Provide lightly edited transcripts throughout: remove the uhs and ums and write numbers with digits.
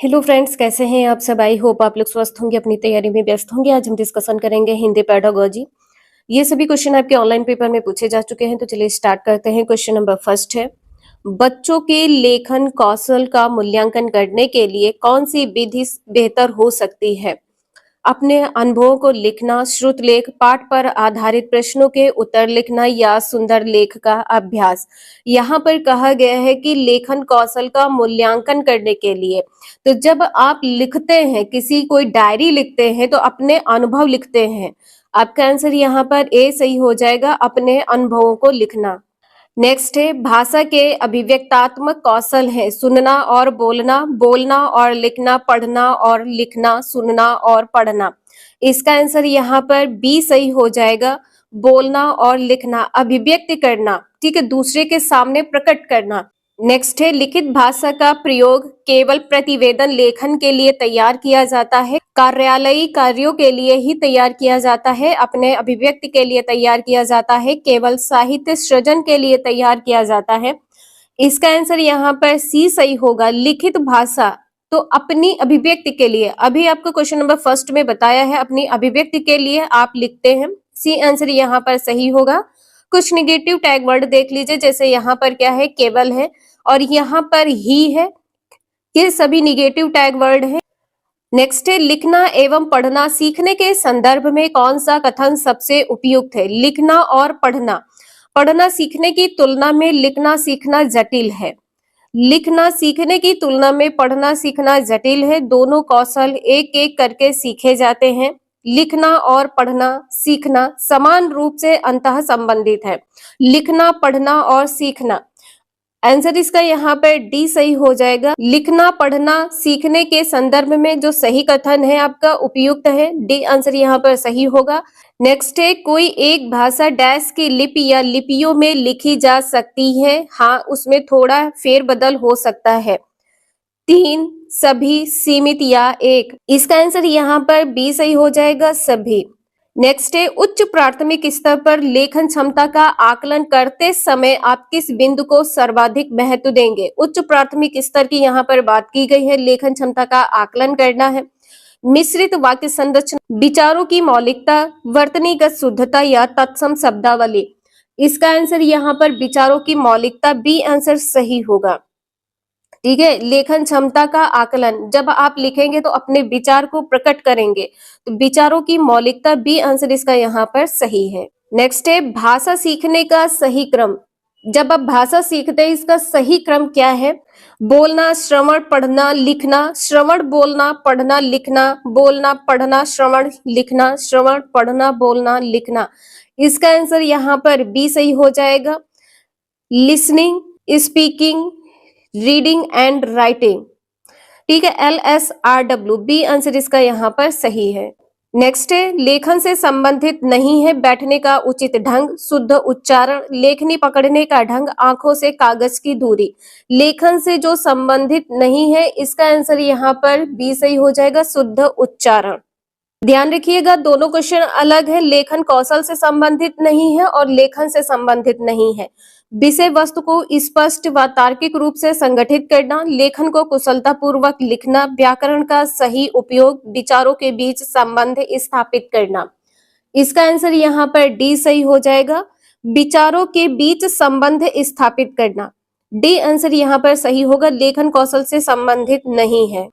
Hello friends, कैसे हैं आप सब। आई होप आप लोग स्वस्थ होंगे, अपनी तैयारी में व्यस्त होंगे। आज हम डिस्कशन करेंगे हिंदी पेडागोजी। ये सभी क्वेश्चन आपके ऑनलाइन पेपर में पूछे जा चुके हैं, तो चलिए स्टार्ट करते हैं। क्वेश्चन नंबर फर्स्ट है, बच्चों के लेखन कौशल का मूल्यांकन करने के लिए कौन सी विधि बेहतर हो सकती है। अपने अनुभवों को लिखना, श्रुत लेख, पाठ पर आधारित प्रश्नों के उत्तर लिखना या सुंदर लेख का अभ्यास। यहाँ पर कहा गया है कि लेखन कौशल का मूल्यांकन करने के लिए, तो जब आप लिखते हैं, किसी कोई डायरी लिखते हैं तो अपने अनुभव लिखते हैं। आपका आंसर यहाँ पर ए सही हो जाएगा, अपने अनुभवों को लिखना। नेक्स्ट है, भाषा के अभिव्यक्तात्मक कौशल है सुनना और बोलना, बोलना और लिखना, पढ़ना और लिखना, सुनना और पढ़ना। इसका आंसर यहाँ पर बी सही हो जाएगा, बोलना और लिखना, अभिव्यक्त करना, ठीक है, दूसरे के सामने प्रकट करना। नेक्स्ट है, लिखित भाषा का प्रयोग केवल प्रतिवेदन लेखन के लिए तैयार किया जाता है, कार्यालयी कार्यों के लिए ही तैयार किया जाता है, अपने अभिव्यक्ति के लिए तैयार किया जाता है, केवल साहित्य सृजन के लिए तैयार किया जाता है। इसका आंसर यहाँ पर सी सही होगा, लिखित भाषा तो अपनी अभिव्यक्ति के लिए। अभी आपको क्वेश्चन नंबर फर्स्ट में बताया है, अपनी अभिव्यक्ति के लिए आप लिखते हैं। सी आंसर यहाँ पर सही होगा। कुछ निगेटिव टैग वर्ड देख लीजिए, जैसे यहाँ पर क्या है, केवल है और यहाँ पर ही है, ये सभी निगेटिव टैग वर्ड है। नेक्स्ट है, लिखना एवं पढ़ना सीखने के संदर्भ में कौन सा कथन सबसे उपयुक्त है। लिखना और पढ़ना, पढ़ना सीखने की तुलना में लिखना सीखना जटिल है। लिखना सीखने की तुलना में पढ़ना सीखना जटिल है। दोनों कौशल एक एक करके सीखे जाते हैं। लिखना और पढ़ना सीखना समान रूप से अंतः संबंधित है। लिखना, पढ़ना और सीखना, आंसर इसका यहाँ पर डी सही हो जाएगा। लिखना पढ़ना सीखने के संदर्भ में जो सही कथन है आपका उपयुक्त है, डी आंसर यहाँ पर सही होगा। नेक्स्ट है, कोई एक भाषा डैश की लिपि या लिपियों में लिखी जा सकती है। हाँ, उसमें थोड़ा फेरबदल हो सकता है। 3, सभी, सीमित या एक। इसका आंसर यहाँ पर बी सही हो जाएगा, सभी। नेक्स्ट है, उच्च प्राथमिक स्तर पर लेखन क्षमता का आकलन करते समय आप किस बिंदु को सर्वाधिक महत्व देंगे। उच्च प्राथमिक स्तर की यहाँ पर बात की गई है, लेखन क्षमता का आकलन करना है। मिश्रित वाक्य संरचना, विचारों की मौलिकता, वर्तनीगत शुद्धता या तत्सम शब्दावली। इसका आंसर यहाँ पर विचारों की मौलिकता, बी आंसर सही होगा। ठीक है, लेखन क्षमता का आकलन, जब आप लिखेंगे तो अपने विचार को प्रकट करेंगे, तो विचारों की मौलिकता, बी आंसर इसका यहाँ पर सही है। नेक्स्ट है, भाषा सीखने का सही क्रम। जब आप भाषा सीखते हैं, इसका सही क्रम क्या है। बोलना, श्रवण, पढ़ना, लिखना, श्रवण, बोलना, पढ़ना, लिखना, बोलना, पढ़ना, श्रवण, लिखना, श्रवण, पढ़ना, बोलना, लिखना। इसका आंसर यहाँ पर बी सही हो जाएगा, listening, speaking, reading and writing. ठीक है, LSRW, बी आंसर इसका यहाँ पर सही है। नेक्स्ट है, लेखन से संबंधित नहीं है बैठने का उचित ढंग, शुद्ध उच्चारण, लेखनी पकड़ने का ढंग, आंखों से कागज की दूरी। लेखन से जो संबंधित नहीं है, इसका आंसर यहाँ पर बी सही हो जाएगा, शुद्ध उच्चारण। ध्यान रखिएगा, दोनों क्वेश्चन अलग है, लेखन कौशल से संबंधित नहीं है और लेखन से संबंधित नहीं है। विषय वस्तु को स्पष्ट व तार्किक रूप से संगठित करना, लेखन को कुशलता पूर्वक लिखना, व्याकरण का सही उपयोग, विचारों के बीच संबंध स्थापित करना। इसका आंसर यहाँ पर डी सही हो जाएगा, विचारों के बीच संबंध स्थापित करना। डी आंसर यहाँ पर सही होगा, लेखन कौशल से संबंधित नहीं है।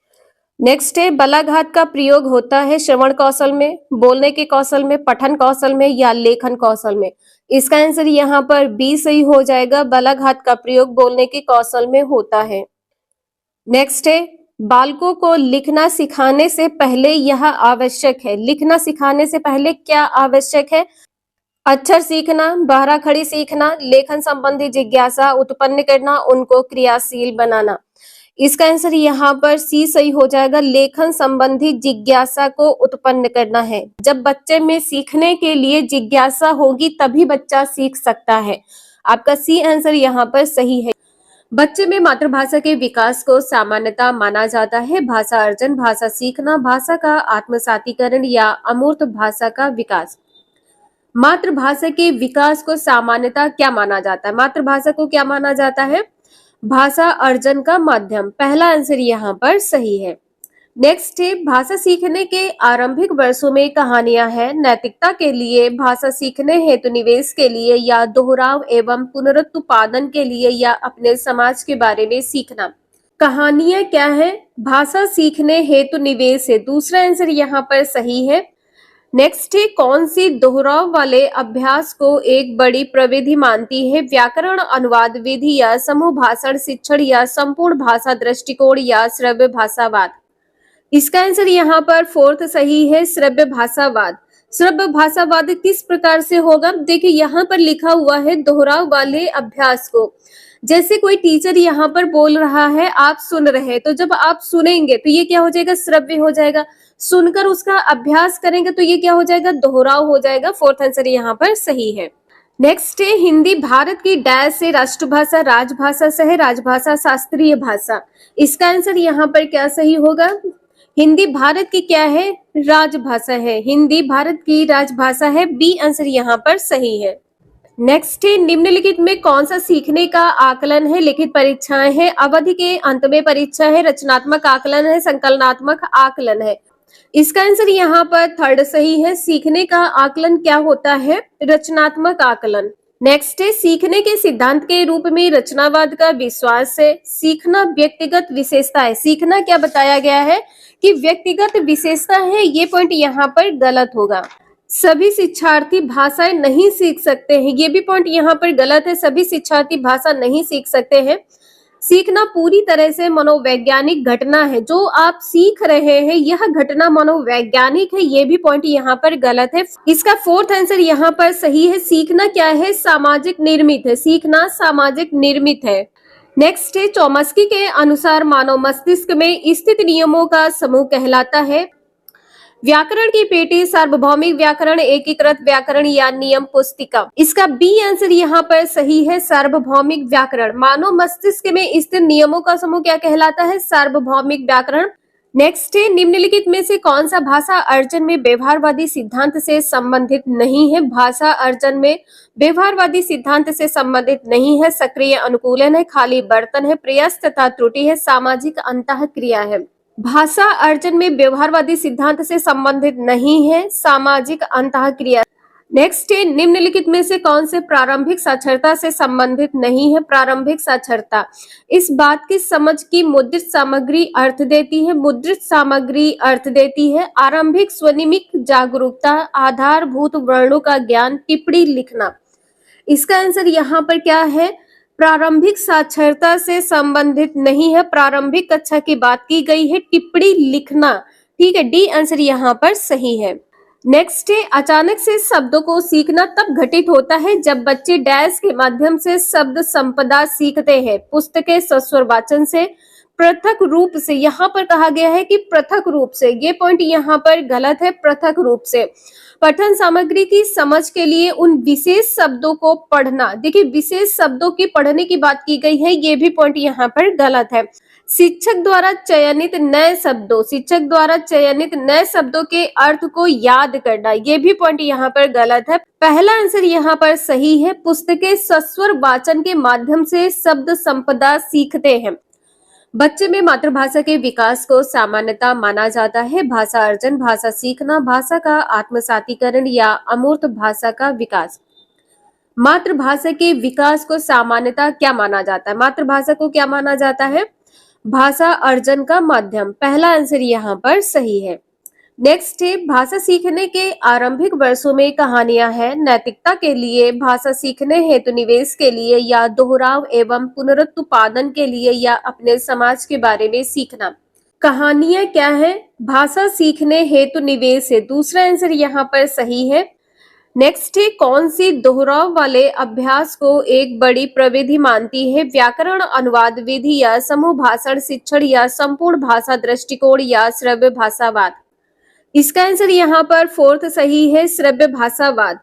नेक्स्ट है, बलाघात का प्रयोग होता है श्रवण कौशल में, बोलने के कौशल में, पठन कौशल में या लेखन कौशल में। इसका आंसर यहाँ पर बी सही हो जाएगा, बलाघात का प्रयोग बोलने के कौशल में होता है। नेक्स्ट है, बालकों को लिखना सिखाने से पहले यह आवश्यक है। लिखना सिखाने से पहले क्या आवश्यक है। अक्षर सीखना, बारह खड़ी सीखना, लेखन संबंधी जिज्ञासा उत्पन्न करना, उनको क्रियाशील बनाना। इसका आंसर यहाँ पर सी सही हो जाएगा, लेखन संबंधी जिज्ञासा को उत्पन्न करना है। जब बच्चे में सीखने के लिए जिज्ञासा होगी तभी बच्चा सीख सकता है। आपका सी आंसर यहाँ पर सही है। बच्चे में मातृभाषा के विकास को सामान्यता माना जाता है। भाषा अर्जन, भाषा सीखना, भाषा का आत्मसातीकरण या अमूर्त भाषा का विकास। मातृभाषा के विकास को सामान्यता क्या माना जाता है। मातृभाषा को क्या माना जाता है, भाषा अर्जन का माध्यम, पहला आंसर यहाँ पर सही है। नेक्स्ट है, भाषा सीखने के आरंभिक वर्षों में कहानियां हैं नैतिकता के लिए, भाषा सीखने हेतु निवेश के लिए, या दोहराव एवं पुनरुत्पादन के लिए, या अपने समाज के बारे में सीखना। कहानियां क्या है? भाषा सीखने हेतु निवेश है, दूसरा आंसर यहाँ पर सही है। नेक्स्ट है, कौन सी दोहराव वाले अभ्यास को एक बड़ी प्रविधि मानती है? व्याकरण, अनुवाद विधि, या समूह भाषण शिक्षण, या संपूर्ण भाषा दृष्टिकोण, या श्रव्य भाषावाद। इसका आंसर यहाँ पर फोर्थ सही है, श्रव्य भाषावाद। श्रव्य भाषावाद किस प्रकार से होगा? देखिए यहाँ पर लिखा हुआ है दोहराव वाले अभ्यास को, जैसे कोई टीचर यहाँ पर बोल रहा है, आप सुन रहे हैं, तो जब आप सुनेंगे तो ये क्या हो जाएगा? श्रव्य हो जाएगा। सुनकर उसका अभ्यास करेंगे तो ये क्या हो जाएगा? दोहराव हो जाएगा। फोर्थ आंसर यहाँ पर सही है। नेक्स्ट है, हिंदी भारत की डैश से राष्ट्रभाषा, राजभाषा, सह राजभाषा, शास्त्रीय भाषा। इसका आंसर यहाँ पर क्या सही होगा? हिंदी भारत की क्या है? राजभाषा है। हिंदी भारत की राजभाषा है, बी आंसर यहाँ पर सही है। नेक्स्ट है, निम्नलिखित में कौन सा सीखने का आकलन है? लिखित परीक्षाएं है, अवधि के अंत में परीक्षा है, रचनात्मक आकलन है, संकलनात्मक आकलन है। इसका आंसर यहाँ पर थर्ड सही है। सीखने का आकलन क्या होता है? रचनात्मक आकलन। नेक्स्ट है, सीखने के सिद्धांत के रूप में रचनावाद का विश्वास है। सीखना व्यक्तिगत विशेषता है। सीखना क्या बताया गया है कि व्यक्तिगत विशेषता है, ये पॉइंट यहाँ पर गलत होगा। सभी शिक्षार्थी भाषाएं नहीं सीख सकते हैं, ये भी पॉइंट यहाँ पर गलत है। सभी शिक्षार्थी भाषा नहीं सीख सकते हैं। सीखना पूरी तरह से मनोवैज्ञानिक घटना है। जो आप सीख रहे हैं यह घटना मनोवैज्ञानिक है, ये भी पॉइंट यहाँ पर गलत है। इसका फोर्थ आंसर यहाँ पर सही है। सीखना क्या है? सामाजिक निर्मित है। सीखना सामाजिक निर्मित है। नेक्स्ट है, चौमस्की के अनुसार मानव मस्तिष्क में स्थित नियमों का समूह कहलाता है। व्याकरण की पेटी, सार्वभौमिक व्याकरण, एकीकृत व्याकरण, या नियम पुस्तिका। इसका बी आंसर यहाँ पर सही है, सार्वभौमिक व्याकरण। मानव मस्तिष्क में स्थित नियमों का समूह क्या कहलाता है? सार्वभौमिक व्याकरण। नेक्स्ट है, निम्नलिखित में से कौन सा भाषा अर्जन में व्यवहारवादी सिद्धांत से संबंधित नहीं है? भाषा अर्जन में व्यवहारवादी सिद्धांत से संबंधित नहीं है। सक्रिय अनुकूलन है, खाली बर्तन है, प्रयास तथा त्रुटि है, सामाजिक अंतःक्रिया है। भाषा अर्जन में व्यवहारवादी सिद्धांत से संबंधित नहीं है, सामाजिक अंतःक्रिया। नेक्स्ट है, निम्नलिखित में से कौन से प्रारंभिक साक्षरता से संबंधित नहीं है? प्रारंभिक साक्षरता इस बात की समझ की मुद्रित सामग्री अर्थ देती है। मुद्रित सामग्री अर्थ देती है। आरंभिक स्वनिमिक जागरूकता, आधारभूत वर्णों का ज्ञान, टिप्पणी लिखना। इसका आंसर यहाँ पर क्या है? प्रारंभिक साक्षरता से संबंधित नहीं है। प्रारंभिक कक्षा की बात की गई है, टिप्पणी लिखना। ठीक है, डी आंसर यहाँ पर सही है। नेक्स्ट है, अचानक से शब्दों को सीखना तब घटित होता है जब बच्चे डैश के माध्यम से शब्द संपदा सीखते हैं। पुस्तकें सस्वर वाचन से, पृथक रूप से। यहाँ पर कहा गया है कि पृथक रूप से, ये पॉइंट यहाँ पर गलत है। पृथक रूप से पठन सामग्री की समझ के लिए उन विशेष शब्दों को पढ़ना। देखिए विशेष शब्दों की पढ़ने की बात की गई है, ये भी पॉइंट यहाँ पर गलत है। शिक्षक द्वारा चयनित नए शब्दों, शिक्षक द्वारा चयनित नए शब्दों के अर्थ को याद करना, ये भी पॉइंट यहाँ पर गलत है। पहला आंसर यहाँ पर सही है। पुस्तकें सस्वर वाचन के माध्यम से शब्द संपदा सीखते हैं। बच्चे में मातृभाषा के विकास को सामान्यता माना जाता है। भाषा अर्जन, भाषा सीखना, भाषा का आत्मसातीकरण, या अमूर्त भाषा का विकास। मातृभाषा के विकास को सामान्यता क्या माना जाता है? मातृभाषा को क्या माना जाता है? भाषा अर्जन का माध्यम। पहला आंसर यहाँ पर सही है। नेक्स्ट है, भाषा सीखने के आरंभिक वर्षों में कहानियां हैं नैतिकता के लिए, भाषा सीखने हेतु निवेश के लिए, या दोहराव एवं पुनरुत्पादन के लिए, या अपने समाज के बारे में सीखना। कहानियां क्या है? भाषा सीखने हेतु निवेश है, दूसरा आंसर यहाँ पर सही है। नेक्स्ट है, कौन सी दोहराव वाले अभ्यास को एक बड़ी प्रविधि मानती है? व्याकरण, अनुवाद विधि, या समूह भाषण शिक्षण, या संपूर्ण भाषा दृष्टिकोण, या श्रव्य भाषावाद। इसका आंसर यहाँ पर फोर्थ सही है, श्रव्य भाषावाद।